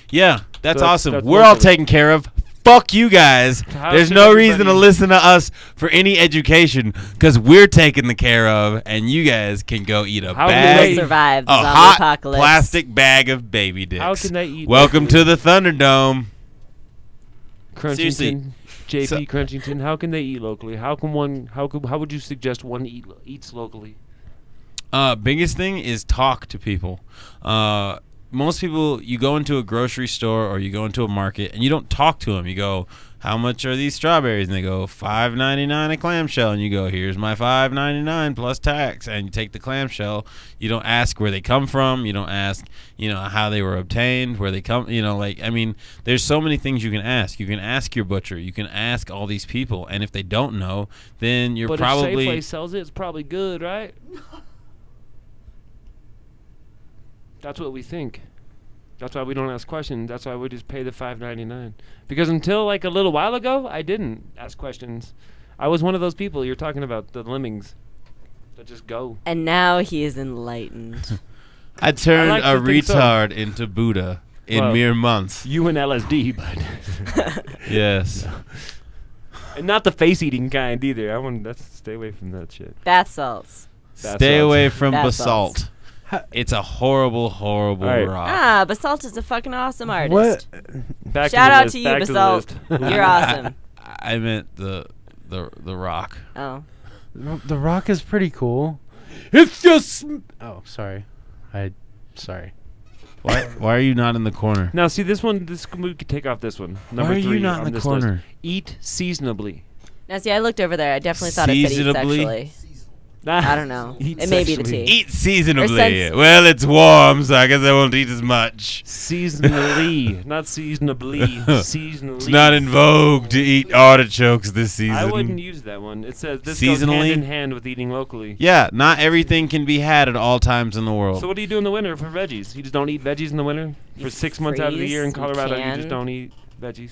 Yeah, that's So awesome. that's We're all locally. taken care of. Fuck you guys. How There's should no reason to everybody- listen to us for any education because we're taken the care of, and you guys can go eat a How bag, can they survive a the zombie hot apocalypse. plastic bag of baby dicks. How can they eat Welcome locally? to the Thunderdome. Seriously. Crunchington, JP So- Crunchington, how can they eat locally? How would you suggest one eats locally? Biggest thing is talk to people. Most people, you go into a grocery store or you go into a market and you don't talk to them. You go, how much are these strawberries? And they go, $5.99 a clamshell. And you go, here's my $5.99 plus tax. And you take the clamshell. You don't ask where they come from. You don't ask, how they were obtained, where they come. There's so many things you can ask. You can ask your butcher. You can ask all these people. And if they don't know, then you're But probably. if Safeway sells it, it's probably good, right? That's what we think. That's why we don't ask questions. That's why we just pay the $5.99. Because until like a little while ago, I didn't ask questions. I was one of those people you're talking about, the lemmings that just go. And now he is enlightened. I turned like a to think so. retard into Buddha in Well, mere months. You and LSD, but Yes. and not the face-eating kind either. Stay away from that shit. Bath salts. Bath Stay salts. away from Bath basalt. salts. It's a horrible, horrible All right. rock. Basalt is a fucking awesome artist. What? Back Shout to the out list, to you, back to the Basalt. list. You're awesome. I meant the rock. Oh. The Rock is pretty cool. It's just. Oh, sorry. Sorry. Why are you not in the corner? Now, see this one. We could take off this one. Number Why are you 3 not on in the this list. corner? Eat seasonably. Now, see, I looked over there. I definitely thought it said eat Seasonably? sexually. I don't know. Eat It may be the sexually. tea. Eat seasonably. sense- Well, it's warm, so I guess I won't eat as much. Seasonally, not seasonably. Seasonally. It's not in vogue to eat artichokes this season. I wouldn't use that one. It says this goes Seasonally? hand in hand with eating locally. Yeah, not everything can be had at all times in the world. So what do you do in the winter for veggies? You just don't eat veggies in the winter? For 6 months out of the year in freeze, you Colorado, you can. just don't eat veggies?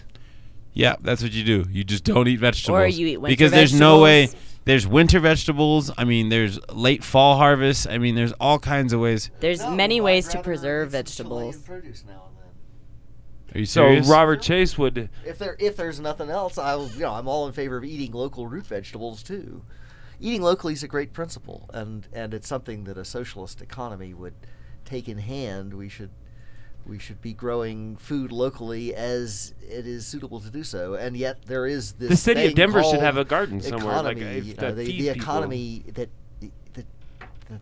Yeah, that's what you do. You just don't eat vegetables. Or you eat winter because there's no way. vegetables. There's winter vegetables. I mean, there's late fall harvest. I mean, there's all kinds of ways. There's many ways to preserve vegetables. Produce now and then. Are you So serious? Robert Chase would... If there's nothing else, I'm all in favor of eating local root vegetables too. Eating locally is a great principle, and it's something that a socialist economy would take in hand. We should be growing food locally as it is suitable to do so, and yet there is this. The city of thing Denver should called have a garden somewhere, like, Economy, if that the feeds people. economy that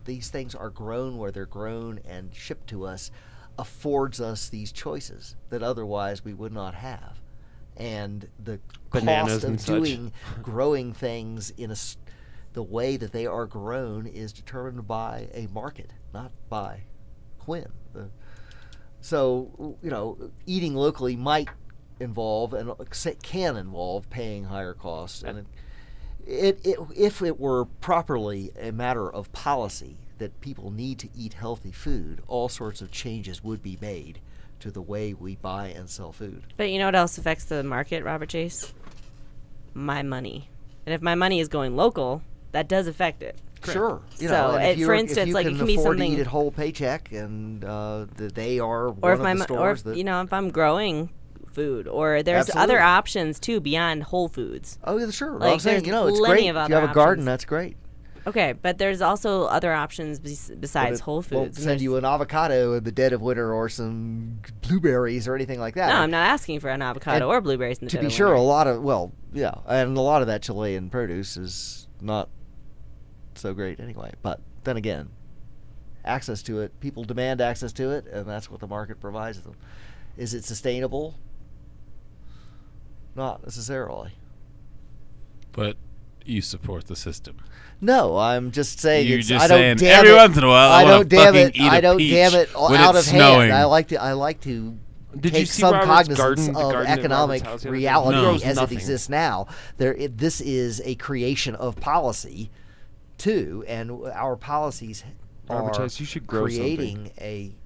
these things are grown where they're grown and shipped to us affords us these choices that otherwise we would not have. And the Bananas cost and of such. growing things in the way that they are grown is determined by a market, not by whim. So, eating locally might involve and can involve paying higher costs. And if it were properly a matter of policy that people need to eat healthy food, all sorts of changes would be made to the way we buy and sell food. But you know what else affects the market, Robert Chase? My money. And if my money is going local, that does affect it. Sure. For instance, like it can be something. To eat a whole paycheck, and they are Or one if of the stores that. if I'm growing food, or there's Absolutely. other options too beyond Whole Foods. Oh, yeah, sure. Like, I'm saying, there's it's plenty great. of If other you have a garden, options. that's great. Okay, but there's also other options besides Whole Foods. Won't And send there's- you an avocado in the dead of winter or some blueberries or anything like that. No, I'm not asking for an avocado And or blueberries in the To dead be of sure, winter. and a lot of that Chilean produce is not so great anyway. But then again, access to it, people demand access to it, and that's what the market provides them. Is it sustainable? Not necessarily. But you support the system. No, I'm just saying. You're it's, just I don't saying damn every it, once in a while I I wanna don't damn fucking it. eat a I don't peach damn it when out it's of snowing. hand. I like to Did you take see some Robert's cognizance garden- the of garden at economic Robert's house the other day? reality No. Grows as nothing. it exists now. This is a creation of policy, too, and our policies Robert are Chase, you should grow creating a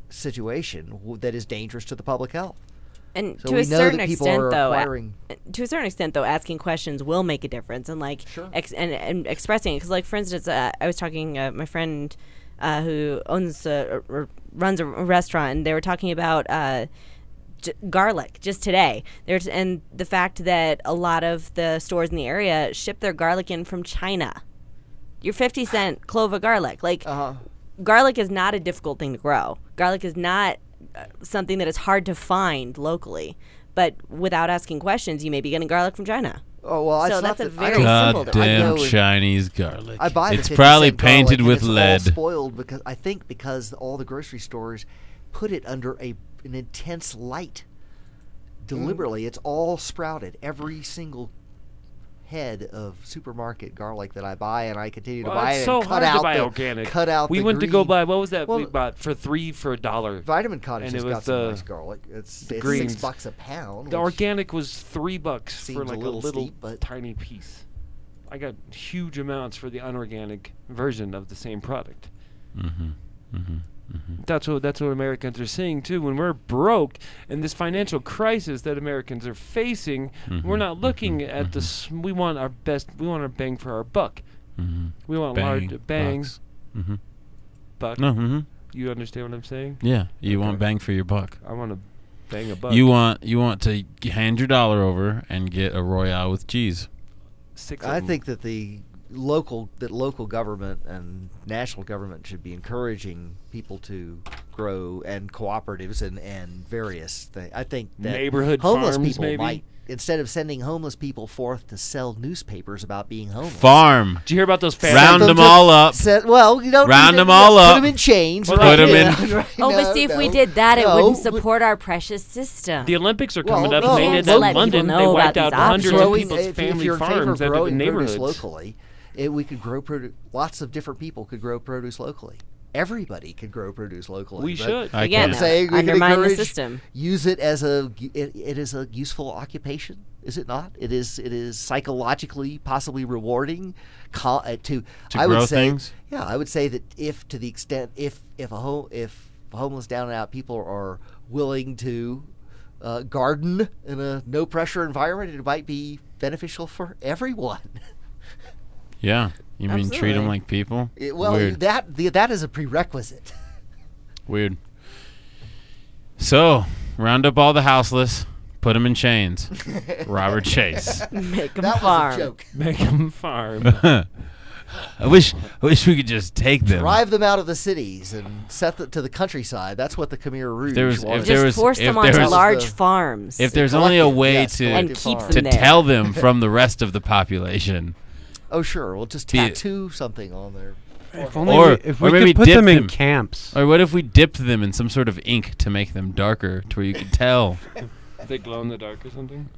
situation that is dangerous to the public health. And So to we a know certain that people extent, are though, acquiring- asking questions will make a difference, and and expressing it. Because, like, for instance, I was talking my friend who owns or runs a restaurant, and they were talking about garlic just today. And the fact that a lot of the stores in the area ship their garlic in from China. Your 50-cent clove of garlic, garlic is not a difficult thing to grow. Garlic is not something that is hard to find locally, but without asking questions, you may be getting garlic from China. Oh well, So it's that's not a that- I very don't- simple I Goddamn go and- Chinese garlic. I buy the It's 50 probably cent garlic, painted and with it's lead. all spoiled because all the grocery stores put it under an intense light deliberately. It's all sprouted. Every single head of supermarket garlic that I buy, and I continue to buy it's it. so and cut hard out to buy the, organic. Cut out. We the went to go green. buy, what was that Well, we bought for $3 for $1? Vitamin Cottage and has it got was some the nice garlic. It's greens. $6 a pound. The which organic was $3 seems for a like a little little steep, but- tiny piece. I got huge amounts for the unorganic version of the same product. That's what Americans are saying too. When we're broke and this financial crisis that Americans are facing, we're not looking at this. We want our best. We want our bang for our buck. We want large bangs. Buck. No. You understand what I'm saying? Yeah. You Okay. want bang for your buck. I want to bang a buck. You want to hand your dollar over and get a Royale with cheese. I think that local government and national government should be encouraging people to grow, and cooperatives and various things. I think that Neighborhood homeless farms, people maybe? might, instead of sending homeless people forth to sell newspapers about being homeless. Farm. Did you hear about those Send Round them them to- all up. Well, you don't Round need them to- all put up. them in chains. Put right? 'em in- Right? But see, if we did that, it wouldn't support our precious system. The Olympics are coming Well, up, no, and they no, did no, that let in people London. know They about wiped these out options. hundreds of Growing, people's if family you're in favor farms of that are growing in produce neighborhoods. locally, we could grow produce. Lots of different people could grow produce locally. Everybody could grow produce locally. We but should. I Again, can. I'm saying we can undermine the encourage, system. use it as it is a useful occupation. Is it not? It is psychologically possibly rewarding to I grow would say, things? Yeah, I would say that if to the extent if homeless down and out people are willing to garden in a no pressure environment, it might be beneficial for everyone. Yeah. You mean treat them Absolutely. like people? Well, Weird. that is a prerequisite. Weird. So, round up all the houseless, put them in chains. Robert Chase. Make them That farm. was a joke. Make them farm. I wish we could just take them. Drive them out of the cities and set them to the countryside. That's what the Khmer Rouge there was- wanted. if there Just was- force if them there onto was- large the- farms. If there's only a Collective, way yes, to and collective keep farm. to them there. tell them from the rest of the population. Oh, sure. We'll just Be it- tattoo something on there. If only Or- we, if or we maybe could put dip them in them. camps. Or what if we dipped them in some sort of ink to make them darker, to where you could tell? They glow in the dark or something.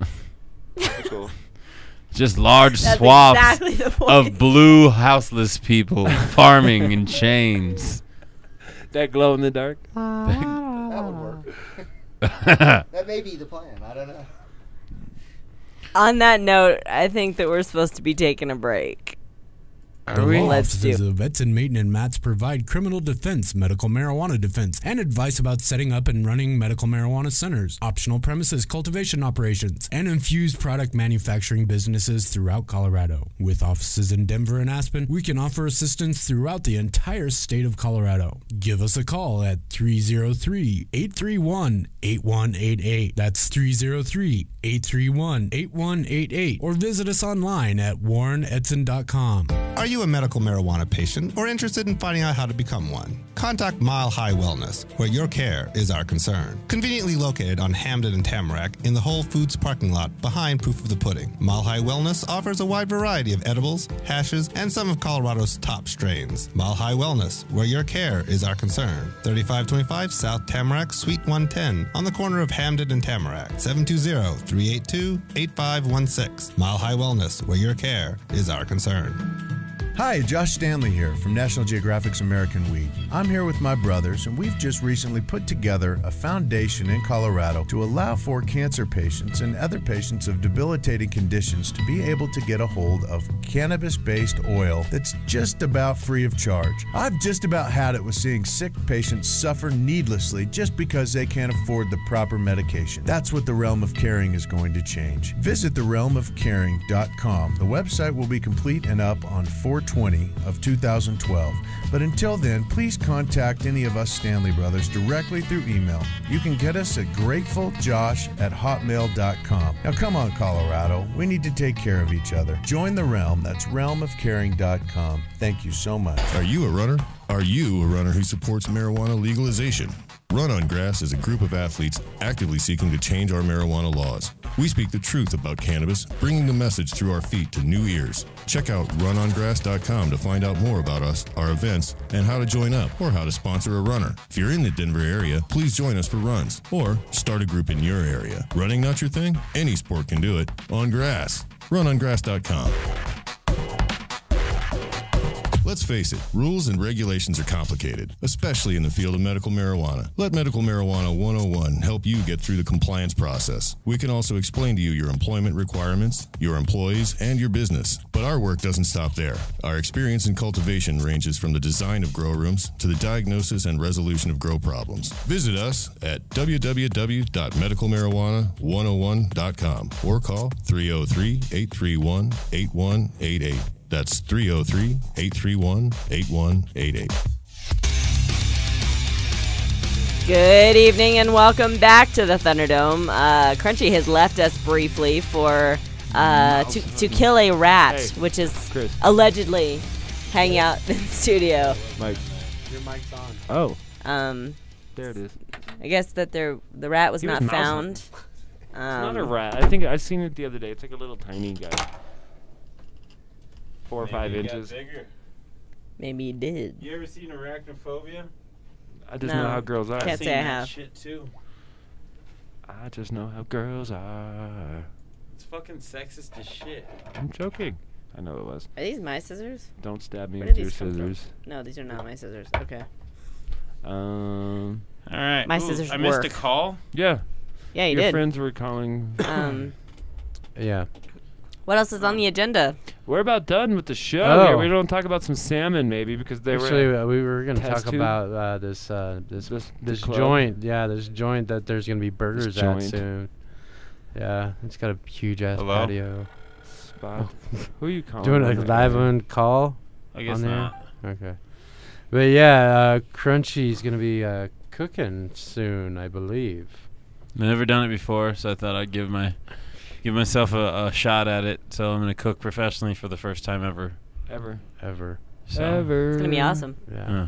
Cool. Just large That's swaths exactly the point. of blue houseless people farming in chains. That glow in the dark. That would work. That may be the plan. I don't know. On that note, I think that we're supposed to be taking a break. The law Let's offices do. of Edson, Maton, and Matz provide criminal defense, medical marijuana defense, and advice about setting up and running medical marijuana centers, optional premises cultivation operations, and infused product manufacturing businesses throughout Colorado. With offices in Denver and Aspen, we can offer assistance throughout the entire state of Colorado. Give us a call at 303-831-8188. That's 303-831-8188. Or visit us online at warrenedson.com. Are you a medical marijuana patient or interested in finding out how to become one? Contact Mile High Wellness, where your care is our concern. Conveniently located on Hamden and Tamarack in the Whole Foods parking lot behind Proof of the Pudding. Mile High Wellness offers a wide variety of edibles, hashes, and some of Colorado's top strains. Mile High Wellness, where your care is our concern. 3525 South Tamarack, Suite 110, on the corner of Hamden and Tamarack. 720-382-8516. Mile High Wellness, where your care is our concern. Hi, Josh Stanley here from National Geographic's American Weed. I'm here with my brothers, and we've just recently put together a foundation in Colorado to allow for cancer patients and other patients of debilitating conditions to be able to get a hold of cannabis-based oil that's just about free of charge. I've just about had it with seeing sick patients suffer needlessly just because they can't afford the proper medication. That's what the Realm of Caring is going to change. Visit therealmofcaring.com. The website will be complete and up on 4/20 of 2012. But until then, please contact any of us Stanley brothers directly through email. You can get us at gratefuljosh@hotmail.com. Now come on, Colorado. We need to take care of each other. Join the Realm. That's realmofcaring.com. Thank you so much. Are you a runner? Are you a runner who supports marijuana legalization? Run on Grass is a group of athletes actively seeking to change our marijuana laws. We speak the truth about cannabis, bringing the message through our feet to new ears. Check out runongrass.com to find out more about us, our events, and how to join up or how to sponsor a runner. If you're in the Denver area, please join us for runs or start a group in your area. Running not your thing? Any sport can do it on grass. Runongrass.com. Let's face it, rules and regulations are complicated, especially in the field of medical marijuana. Let Medical Marijuana 101 help you get through the compliance process. We can also explain to you your employment requirements, your employees, and your business. But our work doesn't stop there. Our experience in cultivation ranges from the design of grow rooms to the diagnosis and resolution of grow problems. Visit us at www.medicalmarijuana101.com or call 303-831-8188. That's 303-831-8188. Good evening and welcome back to the Thunderdome. Crunchy has left us briefly for to kill a rat, which is Chris. allegedly hanging out in the studio. Mike. Your mic's on. Oh, There there it is. I guess that the rat was He not was mousing. found. It's not a rat. I think I seen it the other day. It's like a little tiny guy. 4 or 5 inches. Maybe he did. You ever seen arachnophobia? I just No. know how girls are. Can't say I have. Shit too. I just know how girls are. It's fucking sexist as shit. I'm joking. I know it was. Are these my scissors? Don't stab me Where with did your these come from? scissors. No, these are not my scissors. Okay. All right. My scissors I missed work. a call. Yeah. Yeah, you Your did. friends were calling. Yeah. What else is on the agenda? We're about done with the show. Oh. Here. We don't talk about some salmon maybe because they Actually, were. we were going to test talk tube? about this club? joint. Yeah, this joint that there's going to be burgers at joint. soon. Yeah, it's got a huge ass Hello? patio. Spot. Who are you calling? Doing on a the live air? on call. I guess on there? not. Okay. But yeah, Crunchy's going to be cooking soon, I believe. I've never done it before, so I thought I'd give myself a shot at it. So I'm gonna cook professionally for the first time ever. Ever. So, Ever. It's gonna be awesome. Yeah.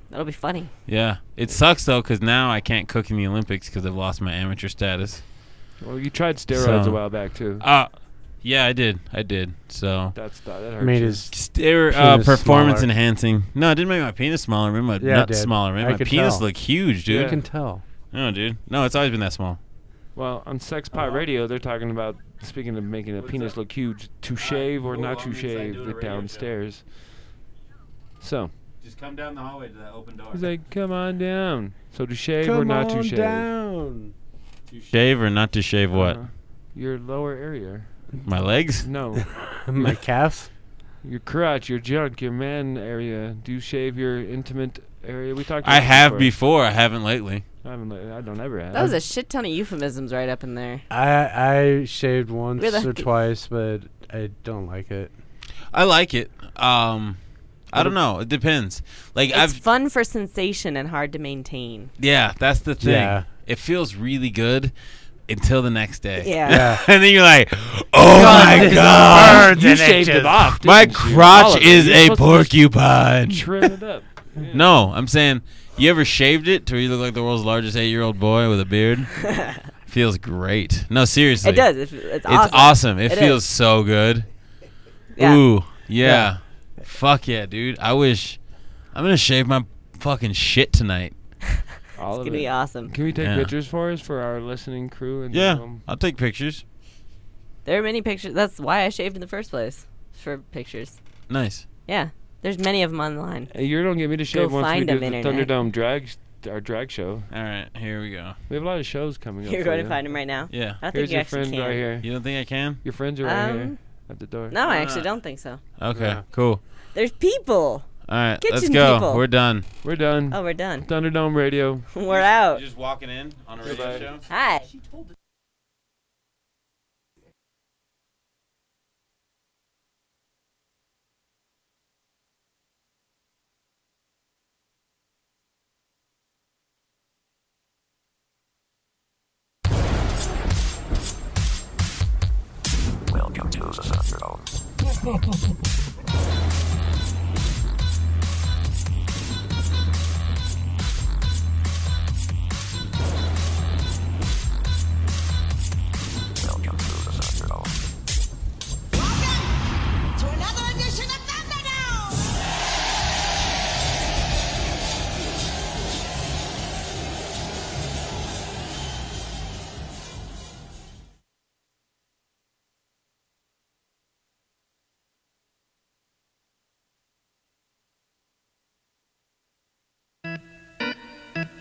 That'll be funny. Yeah, it sucks though, cause now I can't cook in the Olympics because I've lost my amateur status. Well, you tried steroids So- a while back too. Yeah, I did. So that hurts. Made you. his they were penis performance smaller. enhancing. No, it didn't make my penis smaller. It made my Yeah, it nuts did. smaller. It made I my could penis tell. look huge, dude. You can tell. No, dude. No, it's always been that small. Well, on Sex Pot Radio, they're talking about, speaking of making a penis look huge, to shave or not to shave it downstairs. So. Just come down the hallway to that open door. He's like, come on down. So to shave or not to shave? Down. To shave or not to shave what? Your lower area. My legs? No. My calves. Your crotch, your junk, your man area. Do you shave your intimate area? We talked about I have before. before. I haven't lately. I don't ever have. That was a shit ton of euphemisms right up in there. I shaved once We're or lucky. twice, but I don't like it. I like it. I don't know. It depends. Like It's fun for sensation and hard to maintain. Yeah, that's the thing. Yeah. It feels really good until the next day. Yeah. And then you're like, oh my god. You shaved it off. My didn't you? All crotch of it. is You're a supposed to just porcupine. Trim it up. Yeah. No, I'm saying, you ever shaved it to where you look like the world's largest 8-year-old boy with a beard? Feels great. No, seriously. It does. It's awesome. It's awesome. It feels is. so good. Yeah. Ooh, yeah. Fuck yeah, dude. I'm going to shave my fucking shit tonight. All It's of going to it. be awesome. Can we take Yeah. pictures for us for our listening crew? And Yeah, I'll take pictures. There are many pictures. That's why I shaved in the first place. For pictures. Nice. Yeah. There's many of them online. Hey, you don't get me to shave once we find do 'em, the internet. Thunderdome our drag show. All right, here we go. We have a lot of shows coming up. You're for going you. to find them right now? Yeah. I don't Here's think you your actually friend can. right here. You don't think I can? Your friends are right here at the door. No, I Why actually not? don't think so. Okay, Yeah. cool. There's people. All right, let's Kitchen go. people. We're done. We're done. Oh, we're done. Thunderdome Radio. We're out. Just walking in on a radio Goodbye. show? Hi. Welcome to the Thunderdome. Welcome to the Thunderdome. Welcome to another edition of Thunderdome!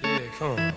Yeah, come on.